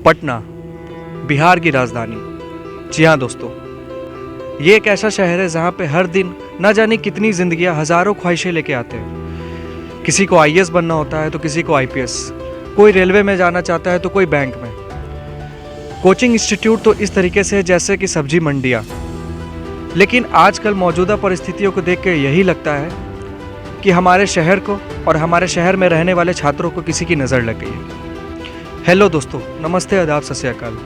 पटना, बिहार की राजधानी। जी हाँ दोस्तों, ये एक ऐसा शहर है जहाँ पे हर दिन न जाने कितनी जिंदगियाँ, हज़ारों ख्वाहिशें लेके आते हैं। किसी को आईएएस बनना होता है तो किसी को आईपीएस, कोई रेलवे में जाना चाहता है तो कोई बैंक में। कोचिंग इंस्टीट्यूट तो इस तरीके से है जैसे कि सब्जी मंडियाँ। लेकिन आजकल मौजूदा परिस्थितियों को देख के यही लगता है कि हमारे शहर को और हमारे शहर में रहने वाले छात्रों को किसी की नज़र लग गई है। हेलो दोस्तों, नमस्ते, आदाब, सत श्री अकाल।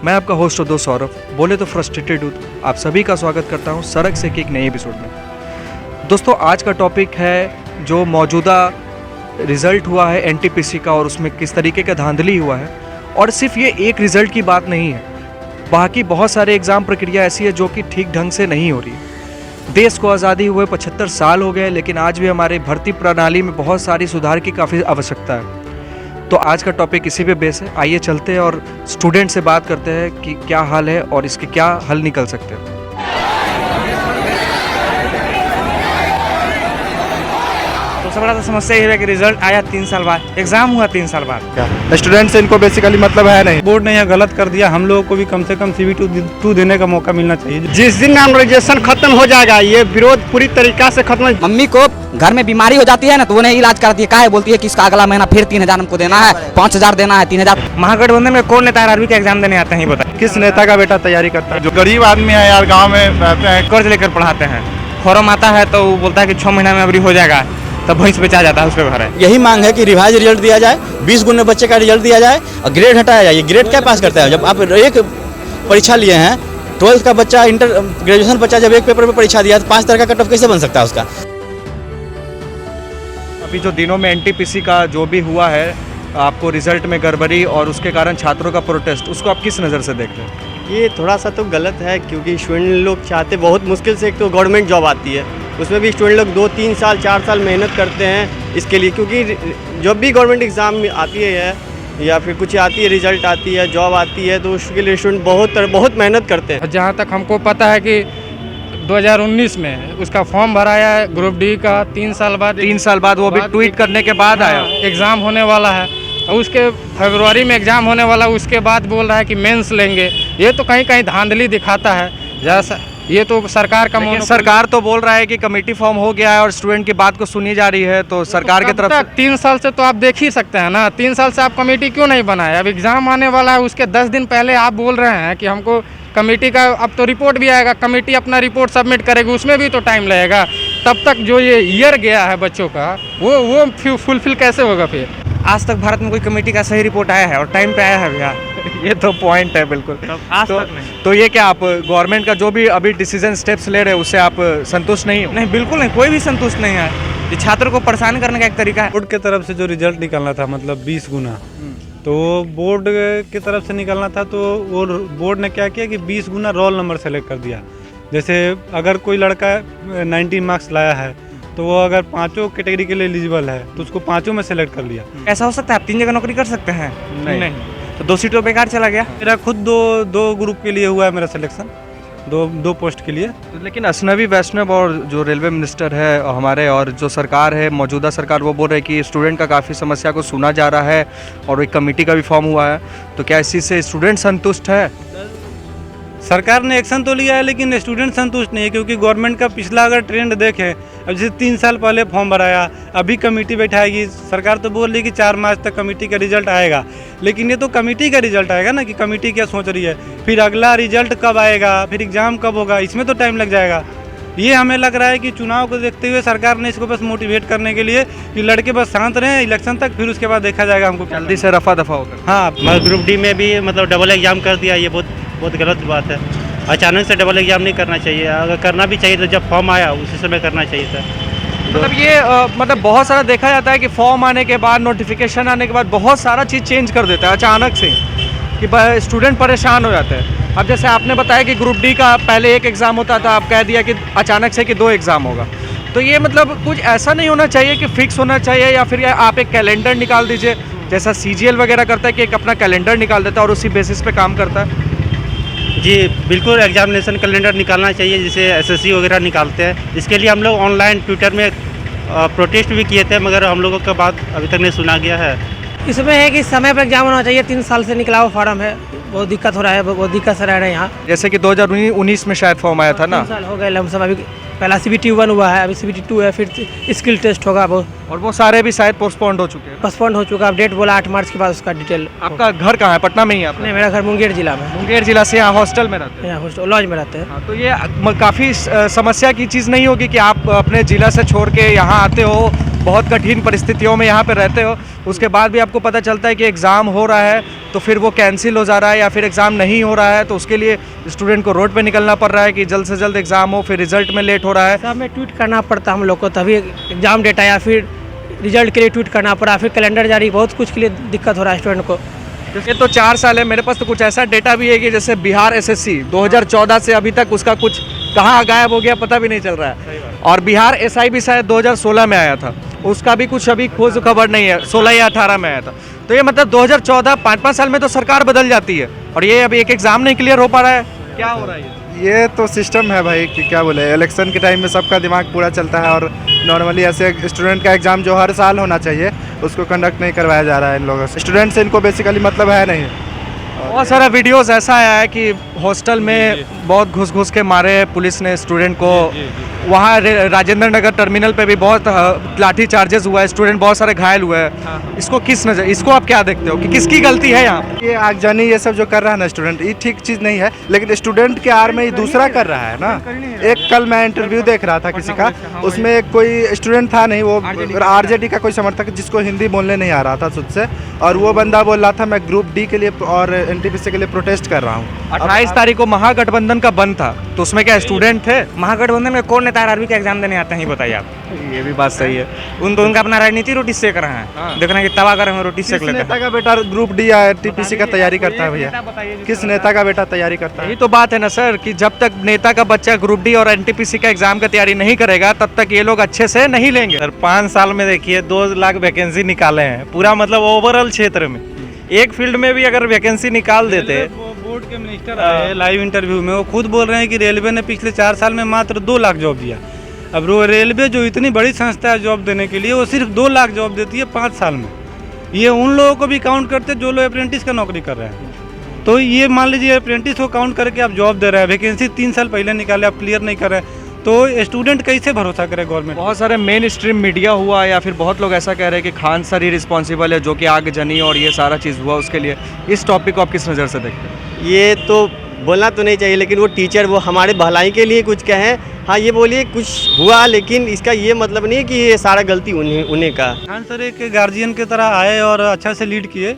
मैं आपका होस्ट और दोस्त सौरभ, बोले तो फ्रस्ट्रेटेड यूथ, आप सभी का स्वागत करता हूं सड़क से एक नए एपिसोड में। दोस्तों, आज का टॉपिक है जो मौजूदा रिज़ल्ट हुआ है एनटीपीसी का और उसमें किस तरीके का धांधली हुआ है। और सिर्फ ये एक रिज़ल्ट की बात नहीं है, बाकी बहुत सारे एग्ज़ाम प्रक्रिया ऐसी है जो कि ठीक ढंग से नहीं हो रही। देश को आज़ादी हुए 75 साल हो गए, लेकिन आज भी हमारे भर्ती प्रणाली में बहुत सारी सुधार की काफ़ी आवश्यकता है। तो आज का टॉपिक इसी पे बेस है। आइए चलते हैं और स्टूडेंट से बात करते हैं कि क्या हाल है और इसके क्या हल निकल सकते हैं। सबसे बड़ा तो समस्या ये है कि रिजल्ट आया 3 साल बाद, एग्जाम हुआ 3 साल बाद। क्या स्टूडेंट से इनको बेसिकली मतलब है नहीं। बोर्ड ने यह गलत कर दिया, हम लोगों को भी कम से कम CBT2 देने का मौका मिलना चाहिए। जिस दिन नॉर्मलाइजेशन खत्म हो जाएगा, ये विरोध पूरी तरीका से खत्म। मम्मी को घर में बीमारी हो जाती है ना, तो उन्हें इलाज कराती है। काहे बोलती है कि इसका अगला महीना फिर 3000 हमको देना है, 5000 देना है, 3000। महागठबंधन में कौन नेता आर्मी का एग्जाम देने आता है, बता। किस नेता का बेटा तैयारी करता है? जो गरीब आदमी है यार, गाँव में रहते हैं, कर्ज लेकर पढ़ाते हैं। फॉर्म आता है तो वो बोलता है कि 6 महीना में अभी हो जाएगा, तब भैंस बेचा जाता है, उसके घर है। यही मांग है कि रिवाइज रिजल्ट दिया जाए, 20 गुने बच्चे का रिजल्ट दिया जाए और ग्रेड हटाया जाए। ग्रेड क्या पास करता है? जब आप एक परीक्षा लिए हैं, 12th का बच्चा, ग्रेजुएशन बच्चा जब एक पेपर में परीक्षा दिया तो 5 तरह का कट ऑफ कैसे बन सकता है उसका? अभी जो दिनों में एनटीपीसी का जो भी हुआ है, आपको रिजल्ट में गड़बड़ी और उसके कारण छात्रों का प्रोटेस्ट, उसको आप किस नज़र से देख रहे हैं? ये थोड़ा सा तो गलत है, क्योंकि स्टूडेंट लोग चाहते बहुत मुश्किल से, एक तो गवर्नमेंट जॉब आती है, उसमें भी स्टूडेंट लोग 2-3 साल 4 साल मेहनत करते हैं इसके लिए। क्योंकि जब भी गवर्नमेंट एग्ज़ाम आती है या फिर कुछ आती है, रिजल्ट आती है, जॉब आती है, तो उसके लिए स्टूडेंट बहुत मेहनत करते हैं। जहाँ तक हमको पता है कि 2019 में उसका फॉर्म भराया है ग्रुप डी का, 3 साल बाद, 3 साल बाद वो भी ट्वीट करने के बाद आया एग्ज़ाम होने वाला है। और उसके फरवरी में एग्ज़ाम होने वाला, उसके बाद बोल रहा है कि मेंस लेंगे। ये तो कहीं कहीं धांधली दिखाता है। जैसा ये तो सरकार का सरकार तो बोल रहा है कि कमेटी फॉर्म हो गया है और स्टूडेंट की बात को सुनी जा रही है, तो सरकार की तरफ से 3 साल से तो आप देख ही सकते हैं ना। 3 साल से आप कमेटी क्यों नहीं बनाए? अब एग्ज़ाम आने वाला है, उसके 10 दिन पहले आप बोल रहे हैं कि हमको कमेटी का, अब तो रिपोर्ट भी आएगा, कमेटी अपना रिपोर्ट सबमिट करेगी, उसमें भी तो टाइम लगेगा। तब तक जो ये ईयर गया है बच्चों का, वो फुलफिल कैसे होगा? फिर आज तक भारत में कोई कमेटी का सही रिपोर्ट आया है और टाइम पे आया है भैया? ये तो पॉइंट है बिल्कुल। आज तक नहीं। तो ये क्या आप गवर्नमेंट का जो भी अभी डिसीजन स्टेप्स ले रहे हैं उससे आप संतुष्ट नहीं हो? नहीं, बिल्कुल नहीं, कोई भी संतुष्ट नहीं है। ये छात्रों को परेशान करने का एक तरीका है। बोर्ड की तरफ से जो रिजल्ट निकलना था, मतलब 20 गुना, तो बोर्ड की तरफ से निकलना था, तो वो बोर्ड ने क्या किया कि 20 गुना रोल नंबर सेलेक्ट कर दिया। जैसे अगर कोई लड़का 90 मार्क्स लाया है तो वो अगर 5 कैटेगरी के लिए एलिजिबल है तो उसको 5 में सेलेक्ट कर लिया। ऐसा हो सकता है आप 3 जगह नौकरी कर सकते हैं? नहीं। तो 2 सीटों बेकार चला गया। मेरा खुद दो ग्रुप के लिए हुआ है मेरा सिलेक्शन, दो पोस्ट के लिए। लेकिन असनवी वैष्णव और जो रेलवे मिनिस्टर है हमारे और जो सरकार है, मौजूदा सरकार, वो बोल रहे हैं कि स्टूडेंट का काफ़ी समस्या को सुना जा रहा है और एक कमेटी का भी फॉर्म हुआ है। तो क्या इसी से स्टूडेंट संतुष्ट है? सरकार ने एक्शन तो लिया है लेकिन स्टूडेंट संतुष्ट नहीं है, क्योंकि गवर्नमेंट का पिछला अगर ट्रेंड देखें, अब जैसे 3 साल पहले फॉर्म भराया, अभी कमेटी बैठाएगी। सरकार तो बोल रही कि 4 मार्च तक कमेटी का रिजल्ट आएगा, लेकिन ये तो कमेटी का रिजल्ट आएगा ना, कि कमेटी क्या सोच रही है, फिर अगला रिजल्ट कब आएगा, फिर एग्ज़ाम कब होगा, इसमें तो टाइम लग जाएगा। ये हमें लग रहा है कि चुनाव को देखते हुए सरकार ने इसको बस मोटिवेट करने के लिए कि लड़के बस शांत रहें इलेक्शन तक, फिर उसके बाद देखा जाएगा हमको जल्दी से रफा दफा होगा। हाँ, ग्रुप डी में भी मतलब डबल एग्ज़ाम कर दिया, ये बहुत गलत बात है। अचानक से डबल एग्ज़ाम नहीं करना चाहिए। अगर करना भी चाहिए तो जब फॉर्म आया उसी समय करना चाहिए था। मतलब ये मतलब बहुत सारा देखा जाता है कि फॉर्म आने के बाद, नोटिफिकेशन आने के बाद बहुत सारा चीज़ चेंज कर देता है अचानक से, कि स्टूडेंट परेशान हो जाते हैं। अब जैसे आपने बताया कि ग्रुप डी का पहले एक एग्ज़ाम होता था, आप कह दिया कि अचानक से कि 2 एग्ज़ाम होगा। तो ये मतलब कुछ ऐसा नहीं होना चाहिए कि फिक्स होना चाहिए, या फिर आप एक कैलेंडर निकाल दीजिए जैसा CGL वगैरह करता है कि एक अपना कैलेंडर निकाल देता है और उसी बेसिस पे काम करता है। जी बिल्कुल, एग्जामिनेशन कैलेंडर निकालना चाहिए, जिसे SSC वगैरह निकालते हैं। इसके लिए हम लोग ऑनलाइन ट्विटर में प्रोटेस्ट भी किए थे, मगर हम लोगों का बात अभी तक नहीं सुना गया है। इसमें है कि समय पर एग्जाम होना चाहिए, 3 साल से निकला हुआ फॉर्म है, बहुत दिक्कत हो रहा है, बहुत दिक्कत से रह रहे हैं यहाँ। जैसे कि 2019 में शायद फॉर्म आया था ना, 3 साल हो गए लमसम। अभी पहला CBT 1 हुआ है, अभी CBT 2 है, फिर स्किल टेस्ट होगा, वो और वो सारे भी शायद पोस्टपोन्ड हो चुके हैं। पोस्टपोन्ड हो चुका है। डेट बोला 8 मार्च के बाद उसका डिटेल। आपका घर कहाँ है? पटना में ही है आपका? नहीं, मेरा घर मुंगेर जिला में है। मुंगेर जिला से यहाँ हॉस्टल में रहते हैं? यहाँ हॉस्टल लॉज में रहते हैं। हाँ, तो ये काफ़ी समस्या की चीज़ नहीं होगी कि आप अपने ज़िला से छोड़ के यहाँ आते हो, बहुत कठिन परिस्थितियों में यहाँ पे रहते हो, उसके बाद भी आपको पता चलता है कि एग्ज़ाम हो रहा है तो फिर वो कैंसिल हो जा रहा है, या फिर एग्ज़ाम नहीं हो रहा है तो उसके लिए स्टूडेंट को रोड पे निकलना पड़ रहा है कि जल्द से जल्द एग्ज़ाम हो, फिर रिजल्ट में लेट हो रहा है। सब में ट्वीट करना पड़ता हम लोग को, तभी एग्जाम डेट आया, फिर रिजल्ट के लिए ट्वीट करना पड़ा, फिर कैलेंडर जारी, बहुत कुछ के लिए दिक्कत हो रहा है स्टूडेंट को। ये तो 4 साल है, मेरे पास तो कुछ ऐसा डेटा भी है कि जैसे बिहार SSC 2014 से अभी तक उसका कुछ कहाँ गायब हो गया पता भी नहीं चल रहा है, और बिहार SI भी शायद 2016 में आया था, उसका भी कुछ अभी खोज खबर नहीं है, 16 या 18 में आया था। तो ये मतलब 2014 5-5 साल में तो सरकार बदल जाती है, और ये अभी एक एग्ज़ाम नहीं क्लियर हो पा रहा है, क्या हो रहा है ये तो सिस्टम है भाई कि क्या बोले, इलेक्शन के टाइम में सबका दिमाग पूरा चलता है, और नॉर्मली ऐसे स्टूडेंट का एग्ज़ाम जो हर साल होना चाहिए उसको कंडक्ट नहीं करवाया जा रहा है इन लोगों से। स्टूडेंट से इनको बेसिकली मतलब है नहीं। बहुत सारा वीडियोस ऐसा आया है कि हॉस्टल में बहुत घुस के मारे पुलिस ने स्टूडेंट को, वहाँ राजेंद्र नगर टर्मिनल पे भी बहुत लाठी चार्जेस हुआ है, स्टूडेंट बहुत सारे घायल हुए हैं। इसको आप क्या देखते हो कि किसकी गलती है यहाँ? ये आगजनी ये सब जो कर रहा है ना स्टूडेंट, ये ठीक चीज़ नहीं है, लेकिन स्टूडेंट के आड़ में ये दूसरा कर रहा है ना। एक कल मैं इंटरव्यू देख रहा था किसी का, उसमें एक कोई स्टूडेंट था, नहीं वो RJD का कोई समर्थक जिसको हिंदी बोलने नहीं आ रहा था खुद से, और वो बंदा बोल रहा था मैं ग्रुप D के लिए और NTPC के लिए प्रोटेस्ट कर रहा हूँ। 28 तारीख को महागठबंधन का बंद था, तो उसमें क्या स्टूडेंट थे? महागठबंधन में कौन नेता आर्मी का एग्जाम देने आते हैं, ये बताइए आप। ये भी बात सही है। उनका अपना राजनीति रोटी सेक रहे हैं, देखना कि तवा गरम रोटी सेक लेते हैं। नेता का बेटा ग्रुप D या TPC का तैयारी करता है भैया? किस नेता का बेटा तैयारी करता है? यही तो बात है ना सर कि जब तक नेता का बच्चा ग्रुप D और NTPC का एग्जाम का तैयारी नहीं करेगा तब तक ये लोग अच्छे से नहीं लेंगे। सर 5 साल में देखिए 2 लाख वैकेंसी निकाले हैं, पूरा मतलब ओवरऑल क्षेत्र में। एक फील्ड में भी अगर वैकेंसी निकाल देते, बोर्ड के मिनिस्टर आए लाइव इंटरव्यू में, वो खुद बोल रहे हैं कि रेलवे ने पिछले 4 साल में मात्र 2 लाख जॉब दिया। अब रेलवे जो इतनी बड़ी संस्था है जॉब देने के लिए, वो सिर्फ 2 लाख जॉब देती है 5 साल में। ये उन लोगों को भी काउंट करते जो लोग अप्रेंटिस का नौकरी कर रहे हैं। तो ये मान लीजिए अप्रेंटिस को काउंट करके आप जॉब दे रहे हैं, वैकेंसी 3 साल पहले निकाले, आप क्लियर नहीं कर रहे, तो स्टूडेंट कैसे भरोसा करे गवर्नमेंट? बहुत सारे मेन स्ट्रीम मीडिया हुआ, या फिर बहुत लोग ऐसा कह रहे हैं कि खान सर ही रिस्पॉन्सिबल है जो कि आगजनी और ये सारा चीज़ हुआ उसके लिए। इस टॉपिक को आप किस नज़र से देखते हैं? ये तो बोलना तो नहीं चाहिए, लेकिन वो टीचर वो हमारे भलाई के लिए कुछ कहें, हाँ ये बोलिए कुछ हुआ, लेकिन इसका ये मतलब नहीं कि ये सारा गलती उन्हें का। खान सर एक गार्जियन की तरह आए और अच्छा से लीड किए,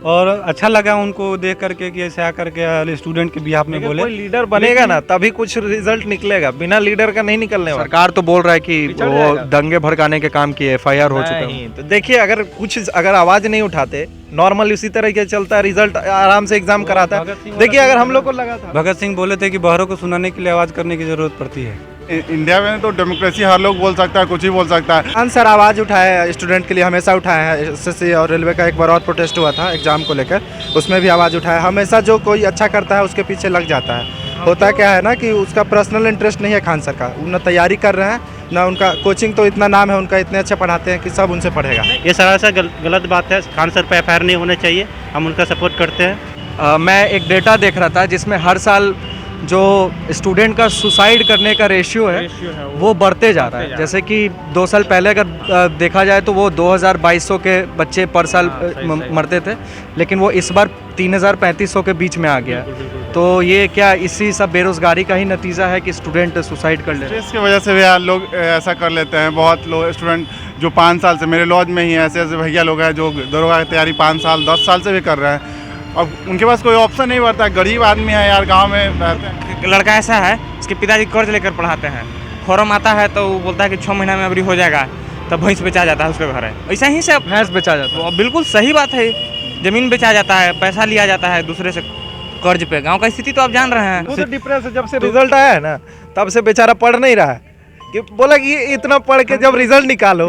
और अच्छा लगा उनको देख करके कि ऐसे आकर के स्टूडेंट के बिहाफ में बोले। कोई लीडर बनेगा ना तभी कुछ रिजल्ट निकलेगा, बिना लीडर का नहीं निकलने वाला। सरकार तो बोल रहा है कि वो दंगे भड़काने के काम की FIR हो चुका है। तो देखिए अगर आवाज नहीं उठाते, नॉर्मल उसी तरह के चलता, रिजल्ट आराम से एग्जाम कराता। देखिए अगर हम लोग को लगा था, भगत सिंह बोले थे कि बहरों को सुनाने के लिए आवाज करने की जरूरत पड़ती है। इंडिया में तो डेमोक्रेसी, हर लोग बोल सकता है, कुछ ही बोल सकता है। खान सर आवाज़ उठाए हैं स्टूडेंट के लिए, हमेशा उठाए हैं। SSC और रेलवे का एक बार और प्रोटेस्ट हुआ था एग्जाम को लेकर, उसमें भी आवाज़ उठाया। हमेशा जो कोई अच्छा करता है उसके पीछे लग जाता है। होता क्या है ना कि उसका पर्सनल इंटरेस्ट नहीं है खान सर का, ना तैयारी कर रहे हैं ना उनका कोचिंग, तो इतना नाम है उनका, इतने अच्छे पढ़ाते हैं कि सब उनसे पढ़ेगा। ये सरासर गलत बात है, खान सर पे FIR नहीं होने चाहिए, हम उनका सपोर्ट करते हैं। मैं एक डेटा देख रहा था जिसमें हर साल जो स्टूडेंट का सुसाइड करने का रेशियो है वो बढ़ते जा रहा है। जैसे कि 2 साल पहले अगर देखा जाए तो वो 2200 के बच्चे पर साल मरते थे, लेकिन वो इस बार 3000-3500 के बीच में आ गया। तो ये क्या इसी सब बेरोजगारी का ही नतीजा है कि स्टूडेंट सुसाइड कर ले रहे हैं? इसकी वजह से भी यार लोग ऐसा कर लेते हैं। बहुत लोग स्टूडेंट जो 5 साल से, मेरे लॉज में ही ऐसे भैया लोग हैं जो दरोगा की तैयारी 5 साल 10 साल से भी कर रहे हैं। अब उनके पास कोई ऑप्शन नहीं बढ़ता, गरीब आदमी है यार, गांव में रहते हैं। लड़का ऐसा है उसके पिताजी कर्ज लेकर पढ़ाते हैं, फॉर्म आता है तो वो बोलता है कि 6 महीना में अभी हो जाएगा, तब भैंस बेचा जाता है उसके घर है। ऐसा ही से भैंस बेचा जाता है, बिल्कुल सही बात है। ज़मीन बेचा जाता है, पैसा लिया जाता है दूसरे से कर्ज पे। गांव का स्थिति तो आप जान रहे हैं। वो तो डिप्रेस जब से रिजल्ट आया है ना तब से बेचारा पढ़ नहीं रहा है, कि बोला कि इतना पढ़ के जब रिजल्ट निकालो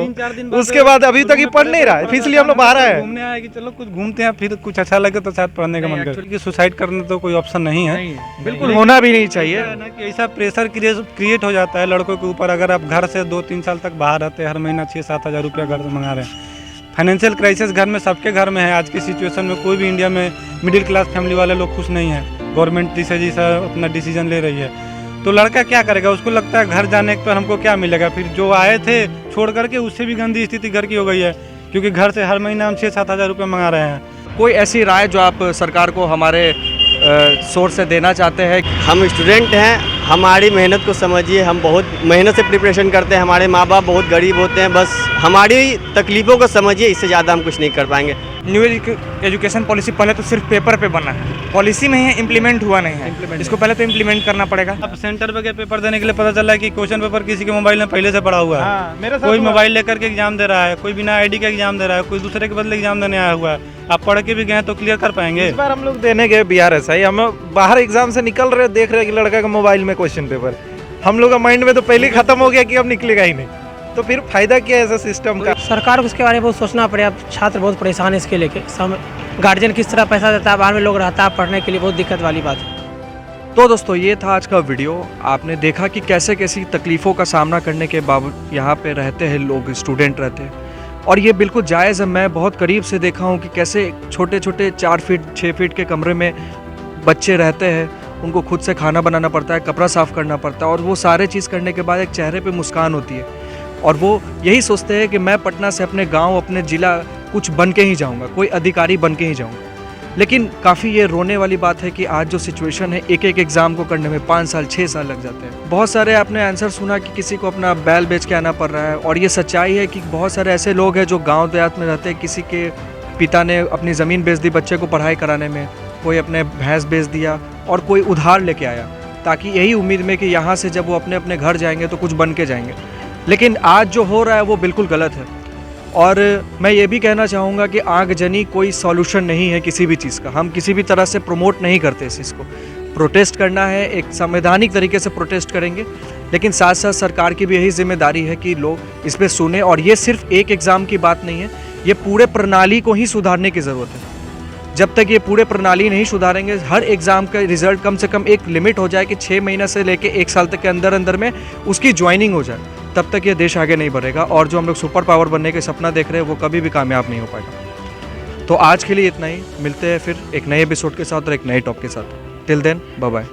उसके बाद अभी तक ये पढ़ नहीं रहा है, इसलिए हम लोग बाहर आए घूमने आए कि चलो कुछ घूमते हैं, फिर कुछ अच्छा लगे तो शायद पढ़ने का मन करे। कि सुसाइड करने तो कोई ऑप्शन नहीं है, बिल्कुल होना भी नहीं चाहिए ना कि ऐसा प्रेशर क्रिएट हो जाता है लड़कों के ऊपर। अगर आप घर से 2-3 साल तक बाहर रहते हैं, हर महीना 6-7 हज़ार रुपया घर से मंगा रहे हैं, फाइनेंशियल क्राइसिस घर में, सबके घर में है आज की सिचुएशन में। कोई भी इंडिया में मिडिल क्लास फैमिली वाले लोग खुश नहीं हैं। गवर्नमेंट जैसा अपना डिसीजन ले रही है, तो लड़का क्या करेगा? उसको लगता है घर जाने पर हमको क्या मिलेगा। फिर जो आए थे छोड़ करके, उससे भी गंदी स्थिति घर की हो गई है, क्योंकि घर से हर महीना हम 6-7 हज़ार रुपये मंगा रहे हैं। कोई ऐसी राय जो आप सरकार को हमारे सोर्स से देना चाहते हैं? हम स्टूडेंट हैं, हमारी मेहनत को समझिए। हम बहुत मेहनत से प्रिपरेशन करते हैं, हमारे माँ बाप बहुत गरीब होते हैं, बस हमारी तकलीफ़ों को समझिए, इससे ज़्यादा हम कुछ नहीं कर पाएंगे। न्यू एजुकेशन पॉलिसी पहले तो सिर्फ पेपर पे बना है, पॉलिसी में ही इम्प्लीमेंट हुआ नहीं है। इसको पहले तो इम्प्लीमेंट करना पड़ेगा। अब सेंटर पे पेपर देने के लिए पता चल रहा है कि क्वेश्चन पेपर किसी के मोबाइल में पहले से पड़ा हुआ है। मेरे साथ कोई हुआ। मोबाइल लेकर के एग्जाम दे रहा है, कोई बिना आईडी का एग्जाम दे रहा है, कोई दूसरे के बदले एग्जाम देने आया हुआ है। आप पढ़ के भी गए तो क्लियर कर पाएंगे? इस बार हम लोग देने गए BRSI, हम बाहर एग्जाम से निकल रहे, देख रहे कि लड़का का मोबाइल में क्वेश्चन पेपर। हम लोग का माइंड में तो पहले ही खत्म हो गया कि अब निकलेगा ही नहीं, तो फिर फायदा क्या है ऐसा सिस्टम का? सरकार को इसके बारे में बहुत सोचना पड़ेगा। अब छात्र बहुत परेशान है इसके लेके। गार्जियन किस तरह पैसा देता है, बाहर में लोग रहता है पढ़ने के लिए, बहुत दिक्कत वाली बात है। तो दोस्तों ये था आज का वीडियो। आपने देखा कि कैसे कैसी तकलीफ़ों का सामना करने के बावजूद यहाँ पे रहते हैं लोग, स्टूडेंट रहते हैं, और ये बिल्कुल जायज़ है। मैं बहुत करीब से देखा हूँ कि कैसे छोटे छोटे 4 फीट 6 फीट के कमरे में बच्चे रहते हैं। उनको खुद से खाना बनाना पड़ता है, कपड़ा साफ़ करना पड़ता है, और वो सारे चीज़ करने के बाद एक चेहरे पे मुस्कान होती है, और वो यही सोचते हैं कि मैं पटना से अपने गांव, अपने ज़िला कुछ बन के ही जाऊंगा, कोई अधिकारी बन के ही जाऊंगा। लेकिन काफ़ी ये रोने वाली बात है कि आज जो सिचुएशन है, एक एक एग्ज़ाम को करने में 5 साल 6 साल लग जाते हैं। बहुत सारे आपने आंसर सुना कि किसी को अपना बैल बेच के आना पड़ रहा है, और ये सच्चाई है कि बहुत सारे ऐसे लोग हैं जो गाँव देहात में रहते हैं। किसी के पिता ने अपनी ज़मीन बेच दी बच्चे को पढ़ाई कराने में, कोई अपने भैंस बेच दिया, और कोई उधार लेके आया, ताकि यही उम्मीद में कि यहाँ से जब वो अपने अपने घर जाएंगे तो कुछ बन के जाएंगे। लेकिन आज जो हो रहा है वो बिल्कुल गलत है, और मैं ये भी कहना चाहूँगा कि आगजनी कोई सॉल्यूशन नहीं है किसी भी चीज़ का। हम किसी भी तरह से प्रमोट नहीं करते इस चीज़ को। प्रोटेस्ट करना है, एक संवैधानिक तरीके से प्रोटेस्ट करेंगे, लेकिन साथ साथ सरकार की भी यही जिम्मेदारी है कि लोग इस पर सुने। और ये सिर्फ एक एग्ज़ाम की बात नहीं है, ये पूरे प्रणाली को ही सुधारने की ज़रूरत है। जब तक ये पूरे प्रणाली नहीं सुधारेंगे, हर एग्ज़ाम का रिजल्ट कम से कम एक लिमिट हो जाए कि 6 महीना से लेके 1 साल तक के अंदर अंदर में उसकी ज्वाइनिंग हो जाए, तब तक ये देश आगे नहीं बढ़ेगा। और जो हम लोग सुपर पावर बनने के सपना देख रहे हैं वो कभी भी कामयाब नहीं हो पाएगा। तो आज के लिए इतना ही, मिलते हैं फिर एक नए एपिसोड के साथ और एक नए टॉप के साथ। Till then bye bye.